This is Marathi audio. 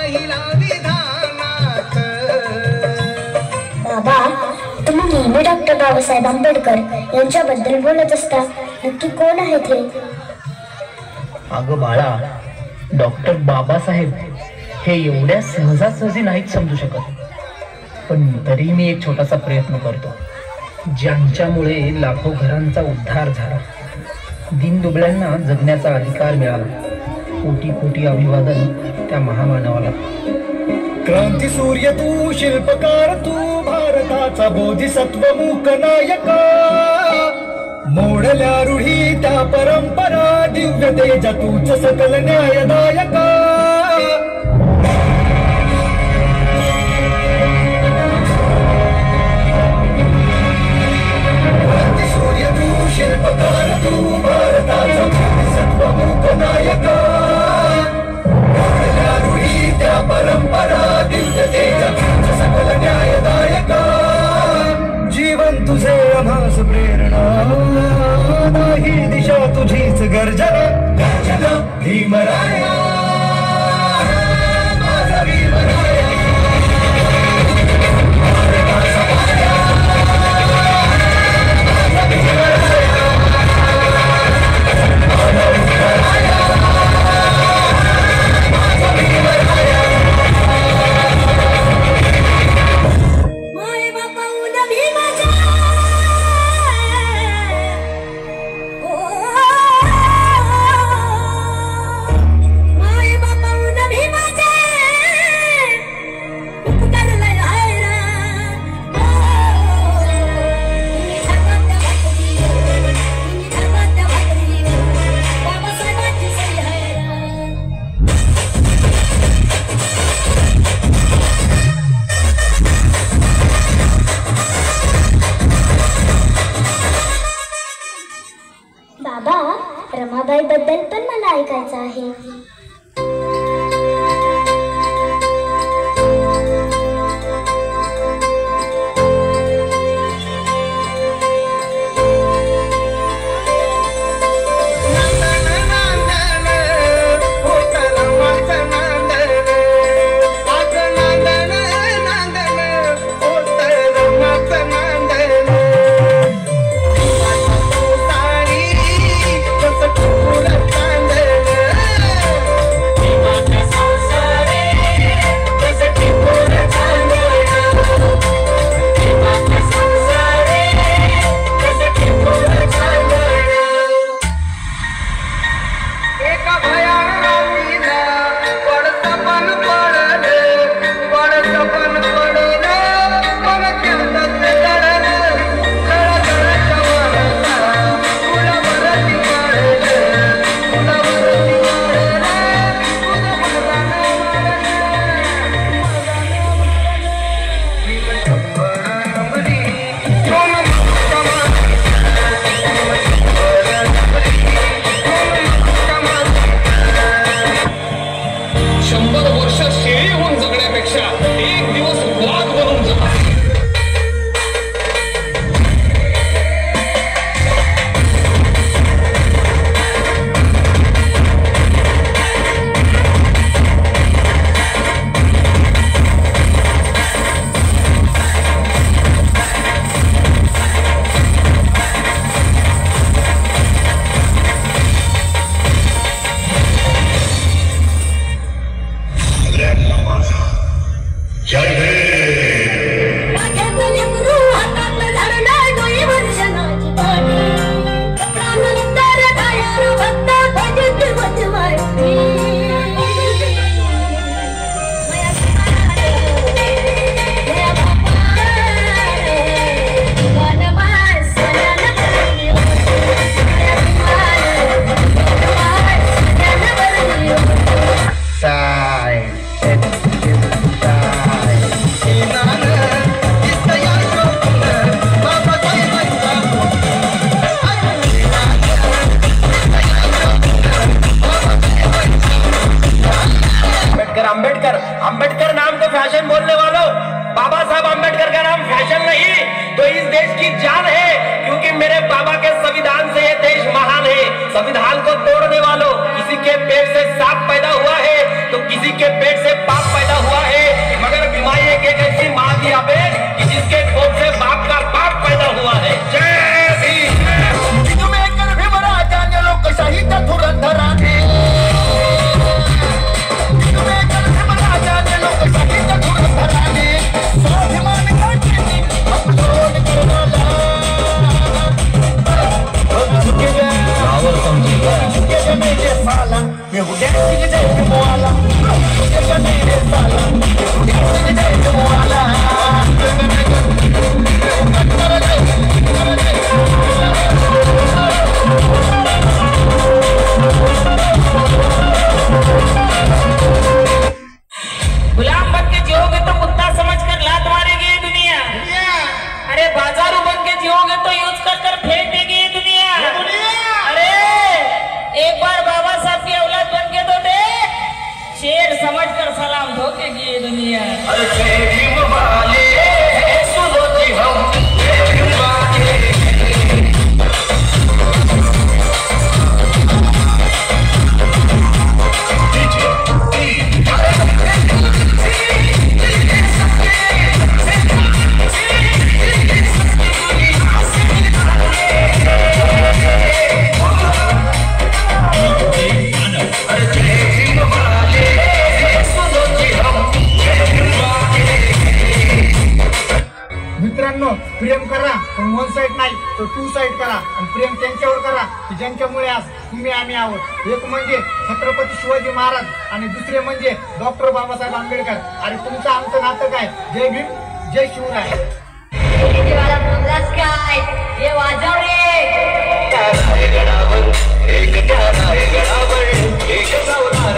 पाहिला विधानात. बाबा, तुम्ही नेहमी डॉक्टर बाबासाहेब आंबेडकर यांच्याबद्दल बोलत असता. नक्की कोण आहेत हे? अगं बाळा, डॉक्टर बाबासाहेब हे एवढ्या सहजासहजी नाहीत समजू शकत. पण तरी मी एक छोटासा प्रयत्न करतो. ज्यांच्यामुळे लाखो घरांचा उद्धार झाला, दीनदुबळ्यांना जगण्याचा अधिकार मिळाला. कोटी कोटी अभिवादन त्या महामानवाला. क्रांती सूर्य तू, शिल्पकार तू, भारताचा बोधिसत्व मूक नायका. मोडल्या रूढी त्या परंपरा, दिव्य तेज तूच सकल न्यायदायका. क्रांती सूर्य तू, शिल्पकार तू, भारताचा बोधिसत्व मूक नायका. मोडल्या रूढी त्या परंपरा, दिव्य तेज तूच सकल न्यायदायका. जीवन तुझे आभास प्रेरणा, नाही दिशा तुझीच गर्जना. गर्जना भीमराया, माझा भीमराया. भारताचा पाया, माझा भीमराया. माझा भीमराया, माझा भीमराया. माय बापा उद्या भीमाच्या. माय बापा उद्या भीमाच्या. उपकारलाय हायरा. तुम्ही ठाकात भाकरी, तुम्ही ठाकात भाकरी. बाबासाहेबांची सही हायरा. बाबा, रमाबाई बद्दल पण मला ऐकायचं आहे. संविधान को तोड़ने वालों, किसी के पेट से सांप पैदा हुआ है तो किसी के पेट से पाप पैदा समझकर सलाम धोखे की ये दुनिया। अरे जय भीम वाले सुनो जी हम जय भीम वाले। मित्रांनो, प्रेम करा पण वन साईड नाही तर टू साईड करा आणि प्रेम त्यांच्यावर करा की ज्यांच्यामुळे आज तुम्ही आम्ही आहोत. एक म्हणजे छत्रपती शिवाजी महाराज आणि दुसरे म्हणजे डॉक्टर बाबासाहेब आंबेडकर. आणि तुमचं आमचं नातं काय? जय भीम जय शिवराय. ये वाजव रे गडावर एक गडावर एक सावधान